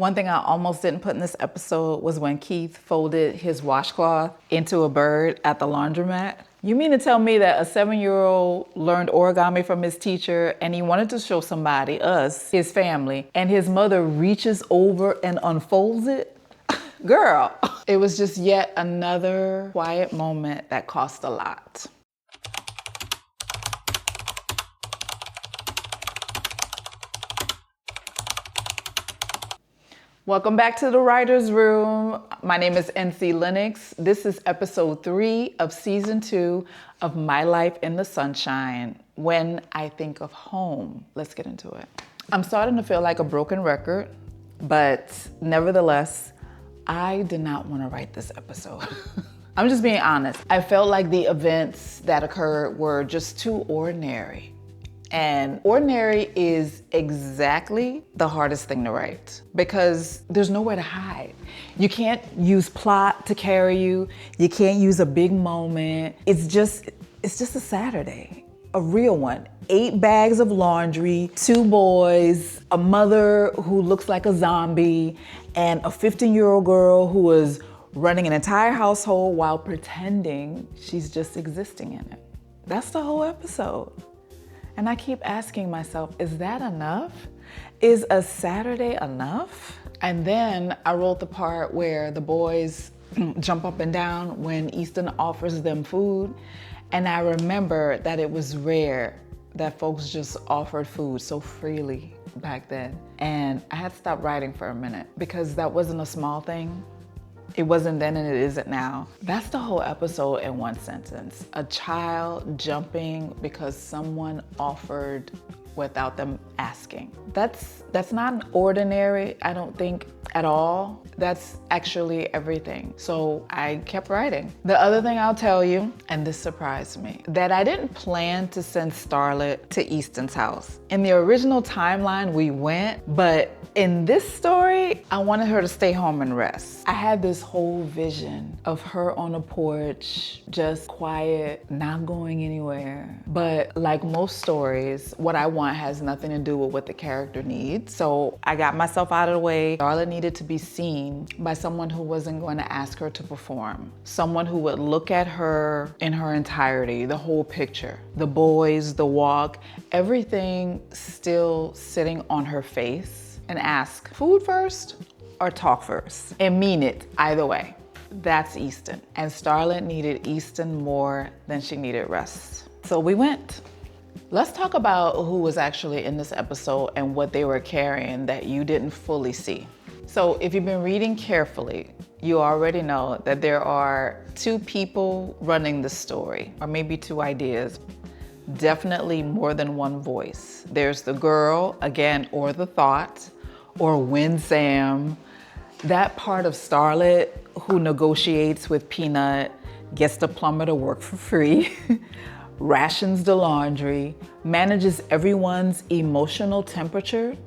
One thing I almost didn't put in this episode was when Keith folded his washcloth into a bird at the laundromat. You mean to tell me that a 7-year-old learned origami from his teacher and he wanted to show somebody, us, his family, and his mother reaches over and unfolds it? Girl, it was just yet another quiet moment that cost a lot. Welcome back to the Writer's Room. My name is NC LENNOX. This is episode 3 of season 2 of My Life in the Sunshine, When I Think of Home. Let's get into it. I'm starting to feel like a broken record, but nevertheless, I did not want to write this episode. I'm just being honest. I felt like the events that occurred were just too ordinary. And ordinary is exactly the hardest thing to write because there's nowhere to hide. You can't use plot to carry you. You can't use a big moment. It's just a Saturday, a real one. 8 bags of laundry, 2 boys, a mother who looks like a zombie, and a 15-year-old girl who is running an entire household while pretending she's just existing in it. That's the whole episode. And I keep asking myself, is that enough? Is a Saturday enough? And then I wrote the part where the boys jump up and down when Easton offers them food. And I remember that it was rare that folks just offered food so freely back then. And I had to stop writing for a minute because that wasn't a small thing. It wasn't then and it isn't now. That's the whole episode in one sentence. A child jumping because someone offered without them asking. That's not ordinary, I don't think, at all. That's actually everything. So I kept writing. The other thing I'll tell you, and this surprised me, that I didn't plan to send Starlet to Easton's house. In the original timeline, we went, but in this story, I wanted her to stay home and rest. I had this whole vision of her on a porch, just quiet, not going anywhere. But like most stories, what I want has nothing to do with what the character needs. So I got myself out of the way. Darla needed to be seen by someone who wasn't going to ask her to perform. Someone who would look at her in her entirety, the whole picture. The boys, the walk, everything still sitting on her face. And ask, food first or talk first? And mean it either way. That's Easton. And Starlet needed Easton more than she needed rest. So we went. Let's talk about who was actually in this episode and what they were carrying that you didn't fully see. So if you've been reading carefully, you already know that there are 2 people running the story, or maybe 2 ideas. Definitely more than one voice. There's the girl, again, or the thought, or Win Sam, that part of Starlet who negotiates with Peanut, gets the plumber to work for free, rations the laundry, manages everyone's emotional temperature.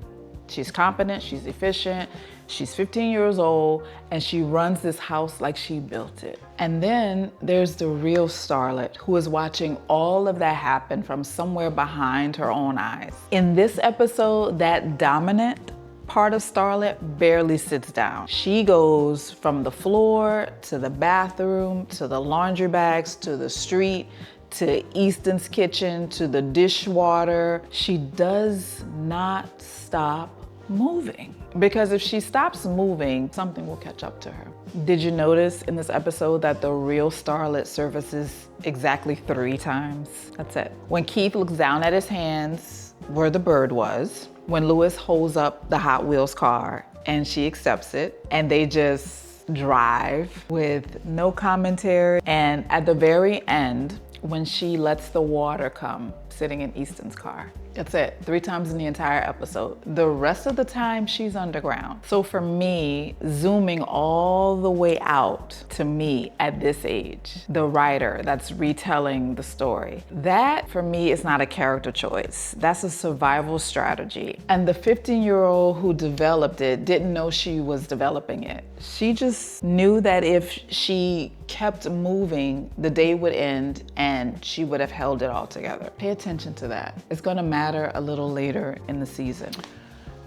She's competent, she's efficient, she's 15 years old, and she runs this house like she built it. And then there's the real Starlet who is watching all of that happen from somewhere behind her own eyes. In this episode, that dominant part of Starlet barely sits down. She goes from the floor to the bathroom, to the laundry bags, to the street, to Easton's kitchen, to the dishwater. She does not stop moving. Because if she stops moving, something will catch up to her. Did you notice in this episode that the real Starlet surfaces exactly 3 times? That's it. When Keith looks down at his hands where the bird was, when Lewis holds up the Hot Wheels car and she accepts it, and they just drive with no commentary. And at the very end, when she lets the water come, sitting in Easton's car. That's it, 3 times in the entire episode. The rest of the time, she's underground. So for me, zooming all the way out to me at this age, the writer that's retelling the story, that for me is not a character choice. That's a survival strategy. And the 15-year-old who developed it didn't know she was developing it. She just knew that if she kept moving, the day would end and she would have held it all together. Pay attention to that. It's gonna matter a little later in the season.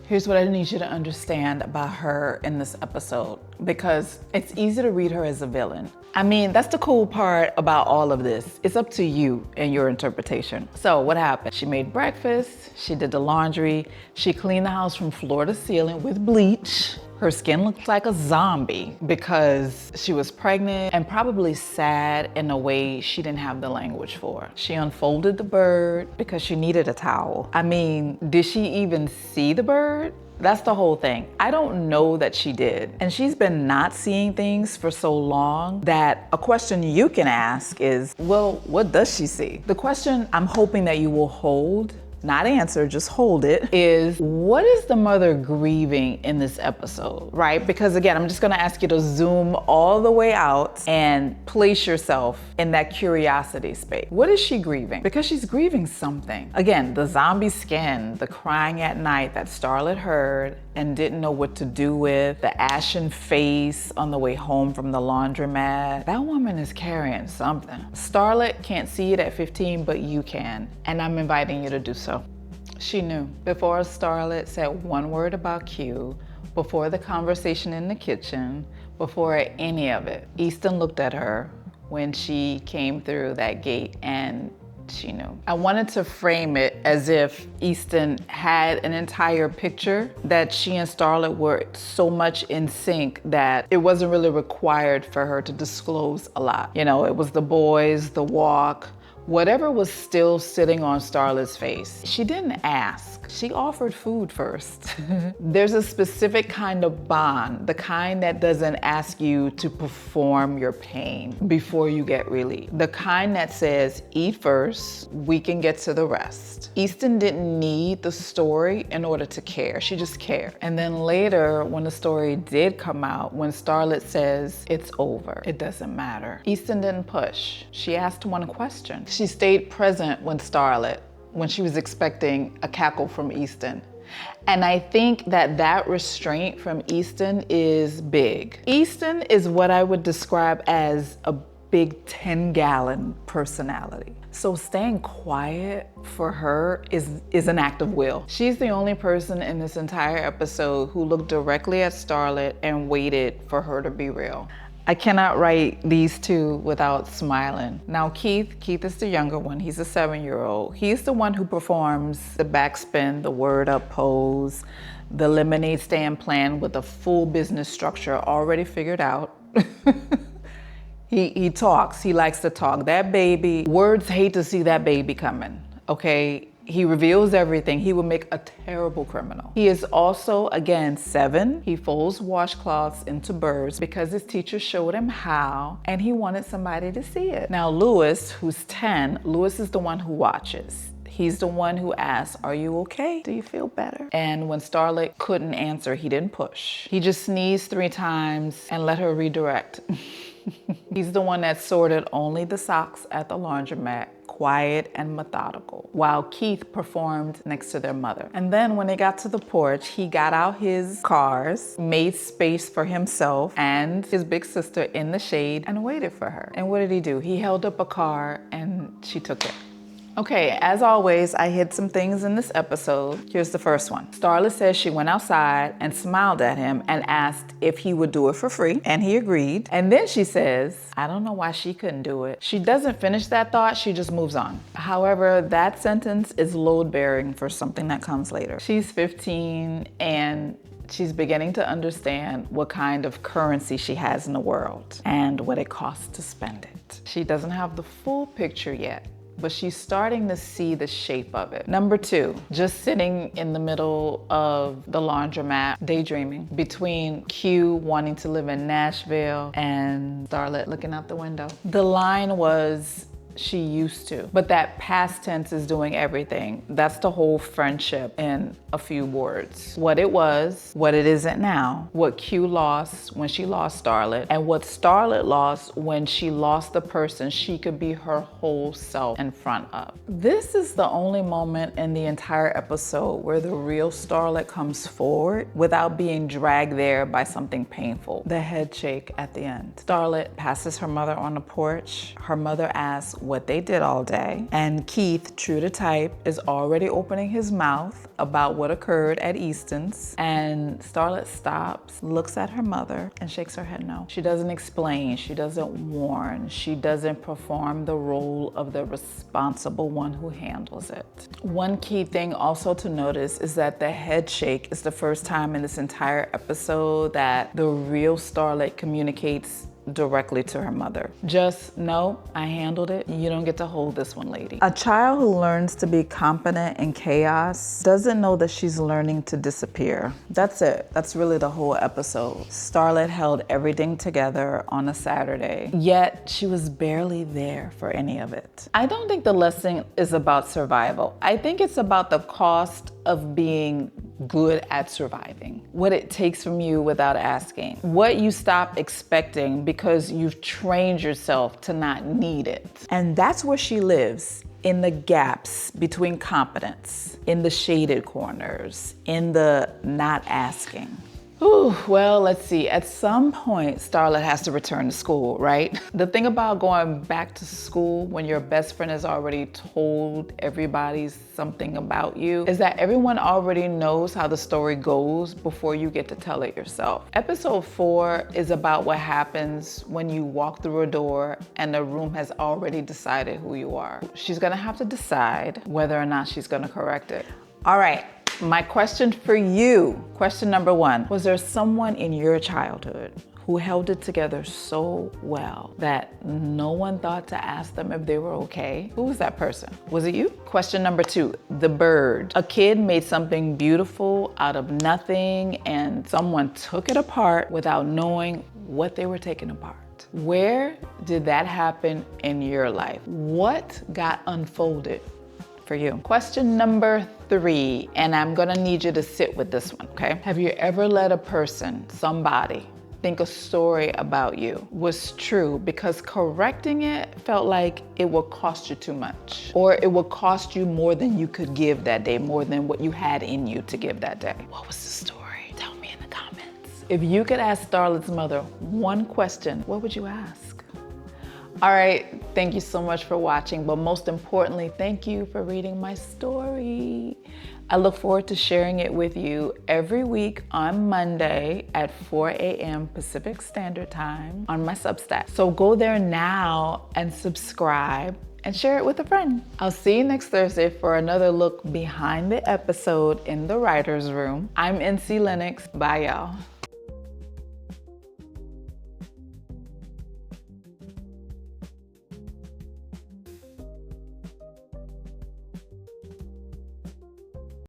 Here's what I need you to understand about her in this episode, because it's easy to read her as a villain. I mean, that's the cool part about all of this. It's up to you and your interpretation. So what happened? She made breakfast, she did the laundry, she cleaned the house from floor to ceiling with bleach. Her skin looked like a zombie because she was pregnant and probably sad in a way she didn't have the language for. She unfolded the bird because she needed a towel. I mean, did she even see the bird? That's the whole thing. I don't know that she did. And she's been not seeing things for so long that a question you can ask is, well, what does she see? The question I'm hoping that you will hold, not answer, just hold it, is what is the mother grieving in this episode, right? Because again, I'm just gonna ask you to zoom all the way out and place yourself in that curiosity space. What is she grieving? Because she's grieving something. Again, the zombie skin, the crying at night that Starlet heard and didn't know what to do with, the ashen face on the way home from the laundromat. That woman is carrying something. Starlet can't see it at 15, but you can, and I'm inviting you to do so. She knew. Before Starlet said one word about Q, before the conversation in the kitchen, before any of it, Easton looked at her when she came through that gate and she knew. I wanted to frame it as if Easton had an entire picture, that she and Starlet were so much in sync that it wasn't really required for her to disclose a lot. You know, it was the boys, the walk, whatever was still sitting on Starlet's face. She didn't ask. She offered food first. There's a specific kind of bond, the kind that doesn't ask you to perform your pain before you get relief. The kind that says, eat first, we can get to the rest. Easton didn't need the story in order to care. She just cared. And then later, when the story did come out, when Starlet says, it's over, it doesn't matter, Easton didn't push. She asked one question. She stayed present when she was expecting a cackle from Easton. And I think that restraint from Easton is big. Easton is what I would describe as a big 10-gallon personality. So staying quiet for her is an act of will. She's the only person in this entire episode who looked directly at Starlet and waited for her to be real. I cannot write these two without smiling. Now Keith is the younger one. He's a 7-year-old. He's the one who performs the backspin, the word up pose, the lemonade stand plan with a full business structure already figured out. He talks, he likes to talk. That baby, words hate to see that baby coming, okay? He reveals everything. He would make a terrible criminal. He is also, again, 7. He folds washcloths into birds because his teacher showed him how, and he wanted somebody to see it. Now, Lewis, who's 10, Lewis is the one who watches. He's the one who asks, are you okay? Do you feel better? And when Starlet couldn't answer, he didn't push. He just sneezed 3 times and let her redirect. He's the one that sorted only the socks at the laundromat, quiet and methodical, while Keith performed next to their mother. And then when they got to the porch, he got out his cars, made space for himself and his big sister in the shade and waited for her. And what did he do? He held up a car and she took it. Okay, as always, I hid some things in this episode. Here's the first one. Starlet says she went outside and smiled at him and asked if he would do it for free, and he agreed. And then she says, I don't know why she couldn't do it. She doesn't finish that thought, she just moves on. However, that sentence is load-bearing for something that comes later. She's 15 and she's beginning to understand what kind of currency she has in the world and what it costs to spend it. She doesn't have the full picture yet, but she's starting to see the shape of it. Number 2, just sitting in the middle of the laundromat, daydreaming, between Q wanting to live in Nashville and Starlet looking out the window. The line was, she used to, but that past tense is doing everything. That's the whole friendship in a few words. What it was, what it isn't now, what Q lost when she lost Starlet, and what Starlet lost when she lost the person she could be her whole self in front of. This is the only moment in the entire episode where the real Starlet comes forward without being dragged there by something painful. The head shake at the end. Starlet passes her mother on the porch. Her mother asks, what they did all day. And Keith, true to type, is already opening his mouth about what occurred at Easton's. And Starlet stops, looks at her mother, and shakes her head no. She doesn't explain, she doesn't warn, she doesn't perform the role of the responsible one who handles it. One key thing also to notice is that the head shake is the first time in this entire episode that the real Starlet communicates directly to her mother. Just, no, I handled it. You don't get to hold this one, lady. A child who learns to be competent in chaos doesn't know that she's learning to disappear. That's it. That's really the whole episode. Starlet held everything together on a Saturday, yet she was barely there for any of it. I don't think the lesson is about survival. I think it's about the cost of being good at surviving. What it takes from you without asking. What you stop expecting because you've trained yourself to not need it. And that's where she lives. In the gaps between competence, in the shaded corners, in the not asking. Ooh, well, let's see. At some point, Starlet has to return to school, right? The thing about going back to school when your best friend has already told everybody something about you is that everyone already knows how the story goes before you get to tell it yourself. Episode 4 is about what happens when you walk through a door and the room has already decided who you are. She's gonna have to decide whether or not she's gonna correct it. All right. My question for you, question number 1, was there someone in your childhood who held it together so well that no one thought to ask them if they were okay? Who was that person? Was it you? Question number 2, the bird. A kid made something beautiful out of nothing and someone took it apart without knowing what they were taking apart. Where did that happen in your life? What got unfolded for you? Question number 3, and I'm gonna need you to sit with this one, okay? Have you ever let a person, somebody, think a story about you was true because correcting it felt like it would cost you too much, or it would cost you more than you could give that day, more than what you had in you to give that day? What was the story? Tell me in the comments. If you could ask Starlet's mother one question, what would you ask? All right, thank you so much for watching, but most importantly, thank you for reading my story. I look forward to sharing it with you every week on Monday at 4 a.m. Pacific Standard Time on my Substack. So go there now and subscribe and share it with a friend. I'll see you next Thursday for another look behind the episode in the writer's room. I'm NC LENNOX. Bye, y'all.